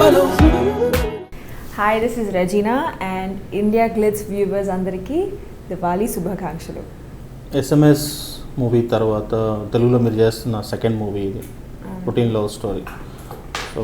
Hi, this is Rezina and IndiaGlitz viewers andariki Diwali Subhakankshulu. SMS movie తర్వాత తెలుగులో మీరు చేస్తున్న సెకండ్ మూవీ ఇది routine love story. So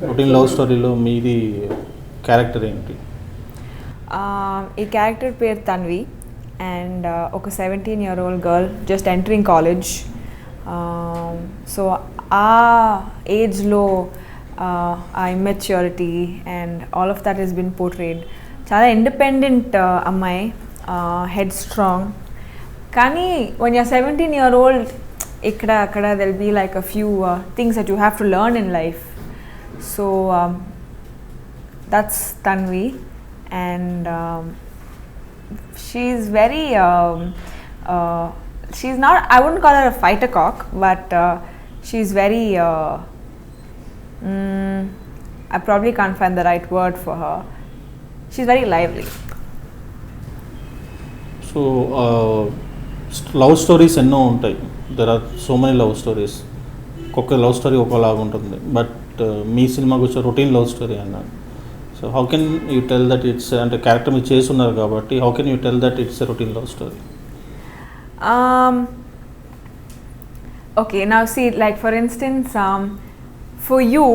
routine love స్టోరీలో మీది క్యారెక్టర్ ఏంటి? ఈ క్యారెక్టర్ పేరు తన్వి అండ్ ఒక 17-year-old girl just entering college. So ఆ ఏజ్లో ఆ immaturity and all of that is been portrayed. చాలా ఇండిపెండెంట్ అమ్మాయి, హెడ్ స్ట్రాంగ్. కానీ when you're 17-year-old ఇక్కడ అక్కడ there'll be like a few things that you have to learn in life. So that's Tanvi and she's very she's not, I wouldn't call her a fighter cock, but she's very I probably can't find the right word for her. She's very lively. So love stories ఎన్నో ఉంటాయి. There are so many love stories. ఒక్కొక్క love story ఒకలాగా ఉంటుంది. But మీ సినిమాకి వచ్చే routine love story అన్నాను. So how can you tell that it's, అంటే క్యారెక్టర్ మీరు చేస్తున్నారు కాబట్టి how can you tell that it's a routine love story? Okay, now see, like for instance, for you,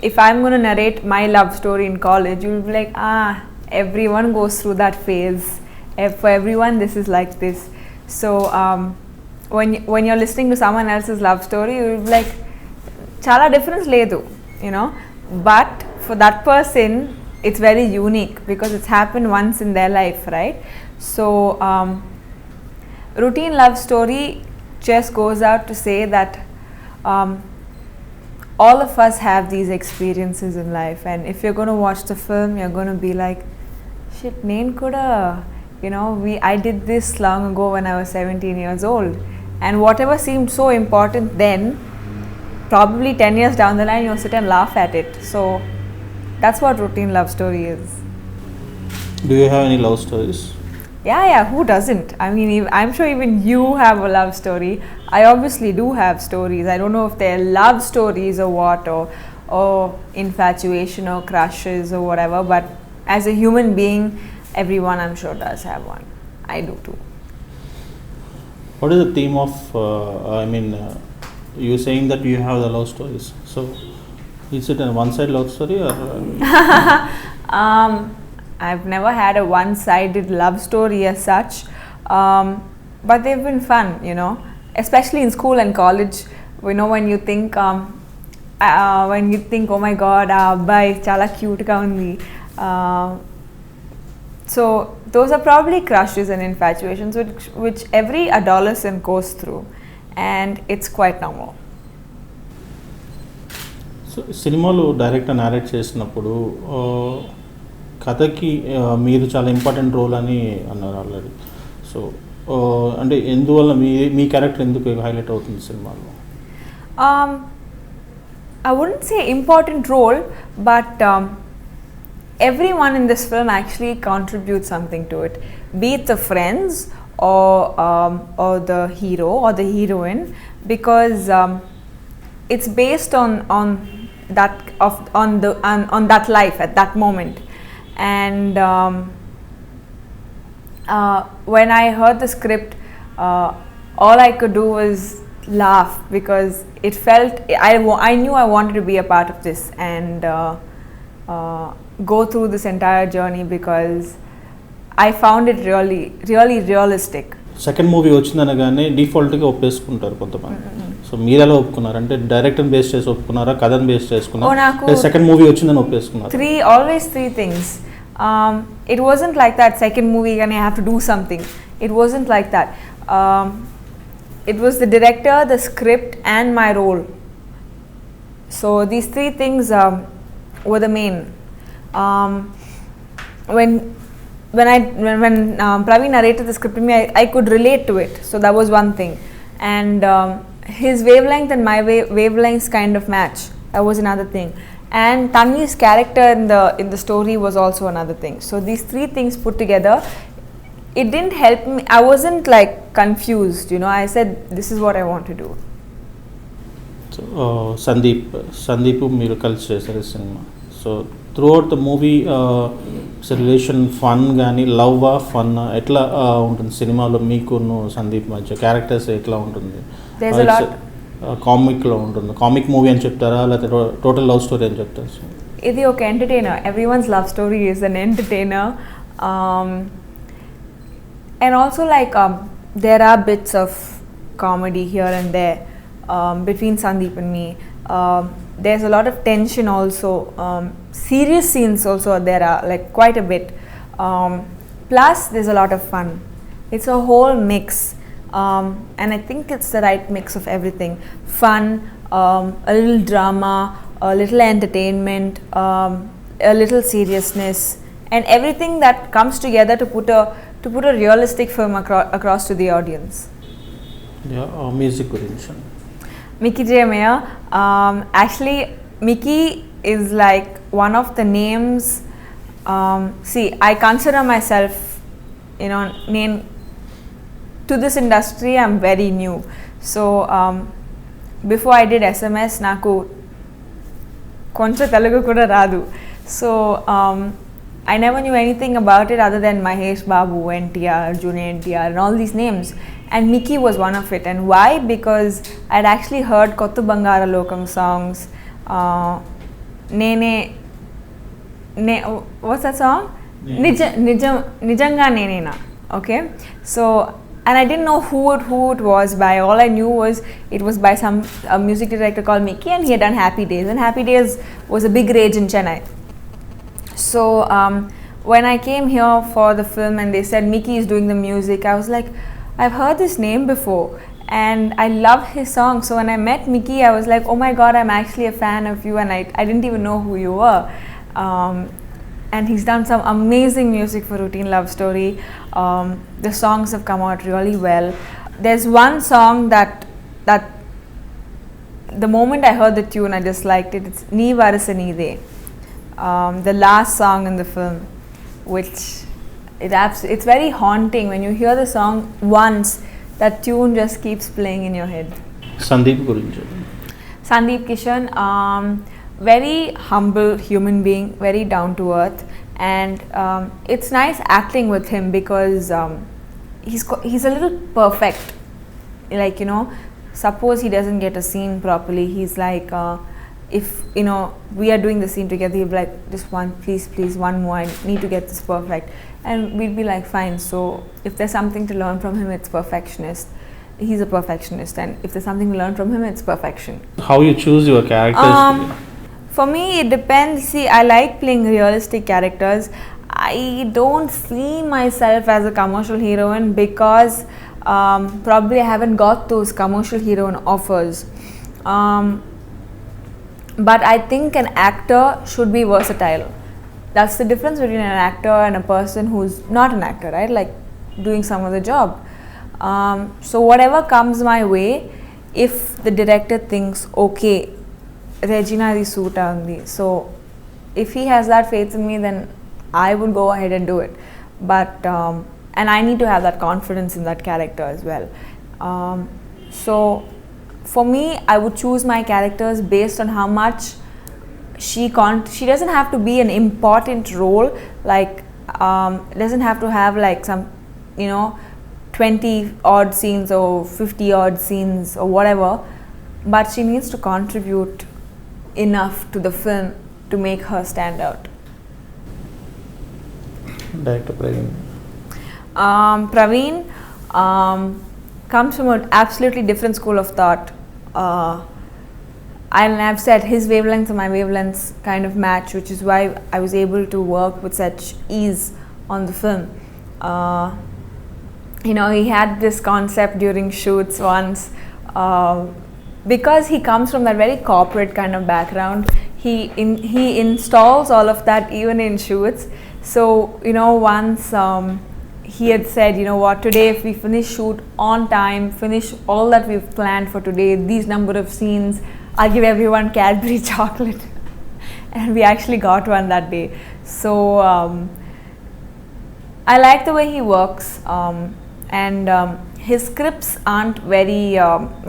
if I'm going to narrate my love story in college, you'll be like, everyone goes through that phase. For everyone, this is like this. So when you're listening to someone else's love story, you'll be like, chala difference ledu, you know. But for that person, it's very unique because it's happened once in their life, right? So routine love story just goes out to say that all of us have these experiences in life, and if you're going to watch the film, you're going to be like, shit, nen kuda, you know, I did this long ago when I was 17 years old, and whatever seemed so important then, probably 10 years down the line you'll sit and laugh at it. So that's what routine love story is. Do you have any love stories? Yeah, who doesn't? I mean, I'm sure even you have a love story. I obviously do have stories. I don't know if they're love stories or what, or infatuation or crushes or whatever, but as a human being, everyone I'm sure does have one. I do too. What is the theme of, you're saying that you have the love stories. So is it a one-side love story or? I've never had a one-sided love story as such, but they've been fun, you know, especially in school and college. You know, when you think, oh my God, abbai chala cute ga undi. So those are probably crushes and infatuations which every adolescent goes through, and it's quite normal. So సినిమాలో director narrate చేసినప్పుడు కథకి మీరు చాలా important role అని అన్నారు already. So అంటే ఎందువల్ల మీ character ఎందుకు హైలైట్ అవుతుంది సినిమాలో? I wouldn't say important role, but everyone in this film actually contributes something to it, be it the friends or the hero or the heroine, because it's based on that life at that moment. And when I heard the script, all I could do was laugh because it felt I knew I wanted to be a part of this and go through this entire journey because I found it really, really realistic. Second movie వచ్చిందనగానే డిఫాల్ట్గా ఒప్పేసుకుంటారు కొంతమంది. So మీరు ఎలా ఒప్పుకున్నారు? అంటే డైరెక్టర్ని base చేసి ఒప్పుకున్నారా, కథను బేస్ చేసుకున్నారా, సెకండ్ మూవీ వచ్చిందని ఒప్పేసుకున్నారు? Always three things. It wasn't like that second movie and I have to do something. It wasn't like that. It was the director, the script and my role. So these three things were the main. When Praveen narrated the script to me, I could relate to it. So that was one thing. And his wavelength and my wavelengths kind of match. That was another thing. And Tanvi's character in the story was also another thing. So these three things put together, it didn't help me. I wasn't like confused, you know. I said, this is what I want to do. So Sandeep మీరు కలిసి చేశారు ఈ cinema. So through out the movie relation fun కానీ fun ఎట్లా ఉంటుంది సినిమాలో మీకు సందీప్ మధ్య క్యారెక్టర్స్ ఎట్లా ఉంటుంది? కామిక్లో ఉంటుంది, కామిక్ మూవీ అని చెప్తారా లేకపోతే టోటల్ లవ్ స్టోరీ అని చెప్తారా? ఇది ఒక entertainer. Everyone's love story is an entertainer. And also there are bits of comedy here and there between Sandeep and me. There's a lot of tension also. Serious scenes also there are quite a bit. Plus there's a lot of fun. It's a whole mix. And I think it's the right mix of everything. Fun, a little drama, a little entertainment, a little seriousness, and everything that comes together to put a realistic film across to the audience. Music gurinchi Mickey J. Meyer. Actually, Mickey is one of the names. See, I consider myself, to this industry I'm very new. So before I did SMS, naku koncha Telugu kuda radu. So I never knew anything about it other than Mahesh Babu, NTR, Junior NTR and all these names, and Mickey was one of it. And why? Because I'd actually heard Kottu Bangara Lokam songs. What's that song? Nijanga Nenena. Okay, so and I didn't know who it was by. All I knew was it was by a music director called Mickey, and he had done Happy Days, and Happy Days was a big rage in Chennai. So when I came here for the film and they said Mickey is doing the music, I was like, I've heard this name before and I love his song. So when I met Mickey, I was like, oh my god, I'm actually a fan of you, and I didn't even know who you were. And he's done some amazing music for Routine Love Story. The songs have come out really well. There's one song that the moment I heard the tune, I just liked it. It's Nee Varasa Neede, the last song in the film, which it's very haunting. When you hear the song once, that tune just keeps playing in your head. Sandeep gurinchi. Sandeep Kishan, very humble human being, very down to earth, and it's nice acting with him because he's a little perfect. Suppose he doesn't get a scene properly, he's like, if we are doing the scene together, he'll be like, just one, please, one more, I need to get this perfect, and we'd be like, fine. So if there's something to learn from him, it's perfectionist. He's a perfectionist, and if there's something to learn from him, it's perfection. How you choose your characters? For me, it depends. See, I like playing realistic characters. I don't see myself as a commercial heroine because probably I haven't got those commercial heroine offers. But I think an actor should be versatile. That's the difference between an actor and a person who's not an actor, right? Like doing some other job. So whatever comes my way, if the director thinks, okay, Rezina is suit undi, so if he has that faith in me, then I would go ahead and do it. But and I need to have that confidence in that character as well. So for me, I would choose my characters based on how much she doesn't have to be an important role, doesn't have to have some 20 odd scenes or 50 odd scenes or whatever, but she needs to contribute enough to the film to make her stand out. Director Praveen. Praveen comes from an absolutely different school of thought. And I've said his wavelengths and my wavelengths kind of match, which is why I was able to work with such ease on the film. He had this concept during shoots once. Because he comes from that very corporate kind of background, he installs all of that even in shoots. So once he had said, what, today if we finish shoot on time, finish all that we've planned for today, these number of scenes, I'll give everyone Cadbury chocolate. And we actually got one that day. So I like the way he works. and his scripts aren't very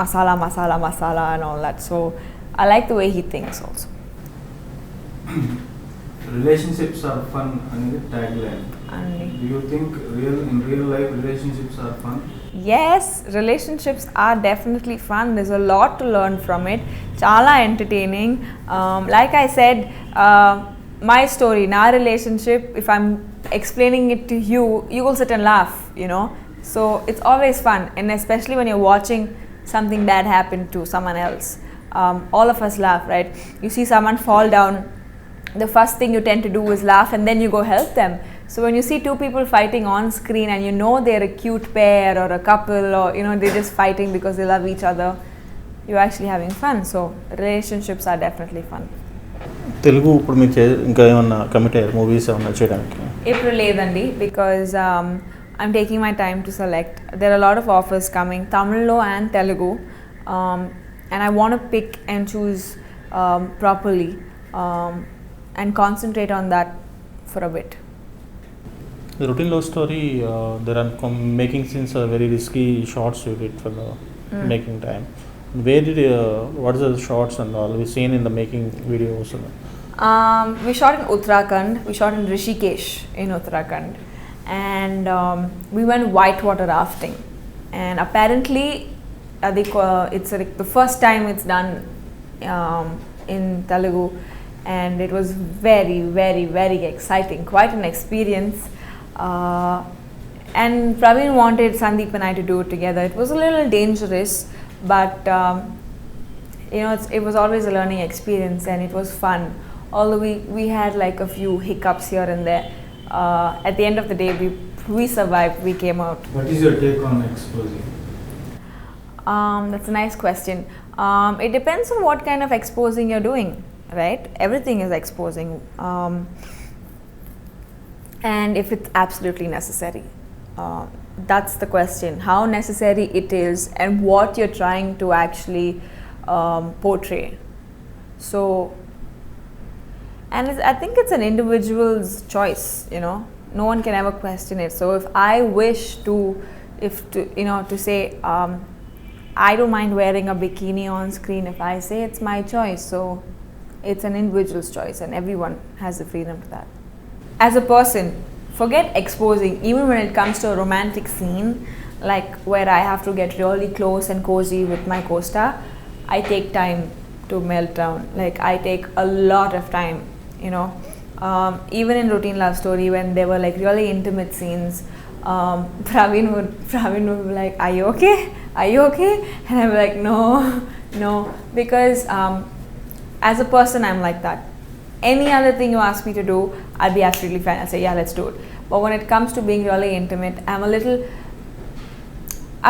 masala and all that, so I like the way he thinks also. Relationships are fun అనేది tagline. And Do you think in real life relationships are fun? yes, relationships are definitely fun. There's a lot to learn from it. Chala entertaining. Like I said, my story, our relationship, if I'm explaining it to you, you will sit and laugh, you know. So it's always fun, and especially when you're watching something bad happen to someone else. All of us laugh, right? You see someone fall down, the first thing you tend to do is laugh, and then you go help them. So when you see two people fighting on screen and you know they're a cute pair or a couple, or you know they're just fighting because they love each other, you're actually having fun. So relationships are definitely fun. Telugu ఇప్పుడు మీకు ఇంకా ఏమన్నా commit అయ్యారు movies ఏమన్నా చేయడానికి? April లేదండి, because I'm taking my time to select. There are a lot of offers coming, Tamil and Telugu, and I want to pick and choose properly and concentrate on that for a bit. The routine love story, there are making scenes are very risky shots you did for the making time. Where did what is the shots and all we seen in the making videos? We shot in Uttarakhand. We shot in Rishikesh in Uttarakhand, and we went whitewater rafting. And apparently, it's the first time it's done in Telugu, and it was very, very, very exciting. Quite an experience. And Praveen wanted Sandeep and I to do it together. It was a little dangerous, but you know, it was always a learning experience, and it was fun. Although we had like a few hiccups here and there, at the end of the day we survived. We came out. What is your take on exposing? That's a nice question. It depends on what kind of exposing you're doing, right? Everything is exposing, and if it's absolutely necessary. That's the question, how necessary it is and what you're trying to actually portray. So, and I think it's an individual's choice, you know, no one can ever question it. So if I wish to say I don't mind wearing a bikini on screen, if I say it's my choice, so it's an individual's choice, and everyone has the freedom to that. As a person, forget exposing. Even when it comes to a romantic scene, like where I have to get really close and cozy with my co-star, I take time to melt down. Like I take a lot of time, you know. Even in routine love story, when there were like really intimate scenes, Praveen would be like, "Are you okay? Are you okay?" And I'm like, no, because as a person, I'm like that. Any other thing you ask me to do, I'll be absolutely fine. I'll say, yeah, let's do it. But when it comes to being really intimate, I'm a little,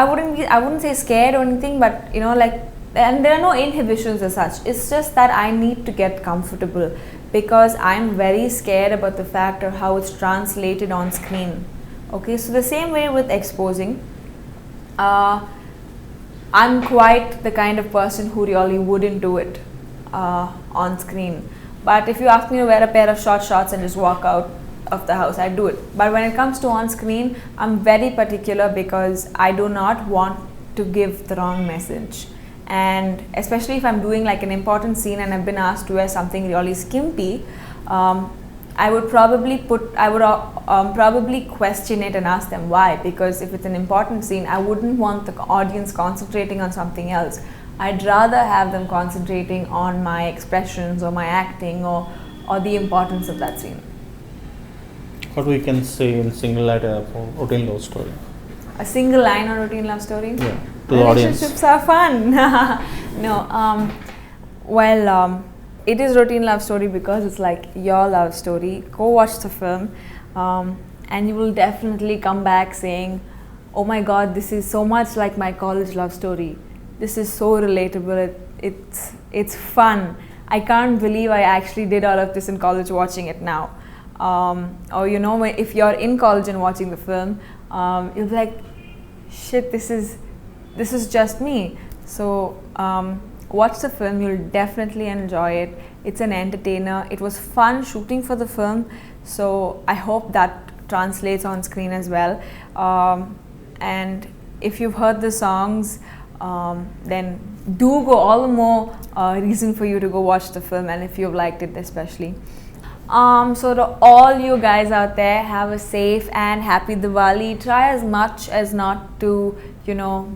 I wouldn't say scared or anything, but you know, like, and there are no inhibitions as such. It's just that I need to get comfortable, because I'm very scared about the fact of how it's translated on screen. Okay, so the same way with exposing, I'm quite the kind of person who really wouldn't do it on screen. But if you ask me to wear a pair of short shorts and just walk out of the house, I do it. But when it comes to on screen, I'm very particular, because I do not want to give the wrong message. And especially if I'm doing like an important scene and I've been asked to wear something really skimpy, I would probably question it and ask them why. Because if it's an important scene, I wouldn't want the audience concentrating on something else. I'd rather have them concentrating on my expressions or my acting or the importance of that scene. What we can say in single line for routine love story? A single line on routine love story? Yeah, to the audience. Relationships are fun. No, it is routine love story because it's like your love story. Go watch the film, and you will definitely come back saying, "Oh my God, this is so much like my college love story. This is so relatable. It's fun. I can't believe I actually did all of this in college watching it now." Or you know, if you're in college and watching the film, you'll be like, "Shit, this is just me." So watch the film. You'll definitely enjoy it. It's an entertainer. It was fun shooting for the film, so I hope that translates on screen as well. and if you've heard the songs, then do go, all the more reason for you to go watch the film, and if you've liked it especially. So to all you guys out there, have a safe and happy Diwali. Try as much as not to,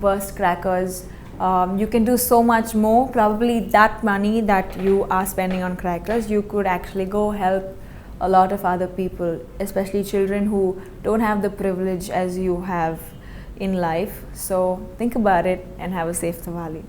burst crackers. You can do so much more. Probably that money that you are spending on crackers, you could actually go help a lot of other people, especially children who don't have the privilege as you have in life. So think about it and have a safe Diwali.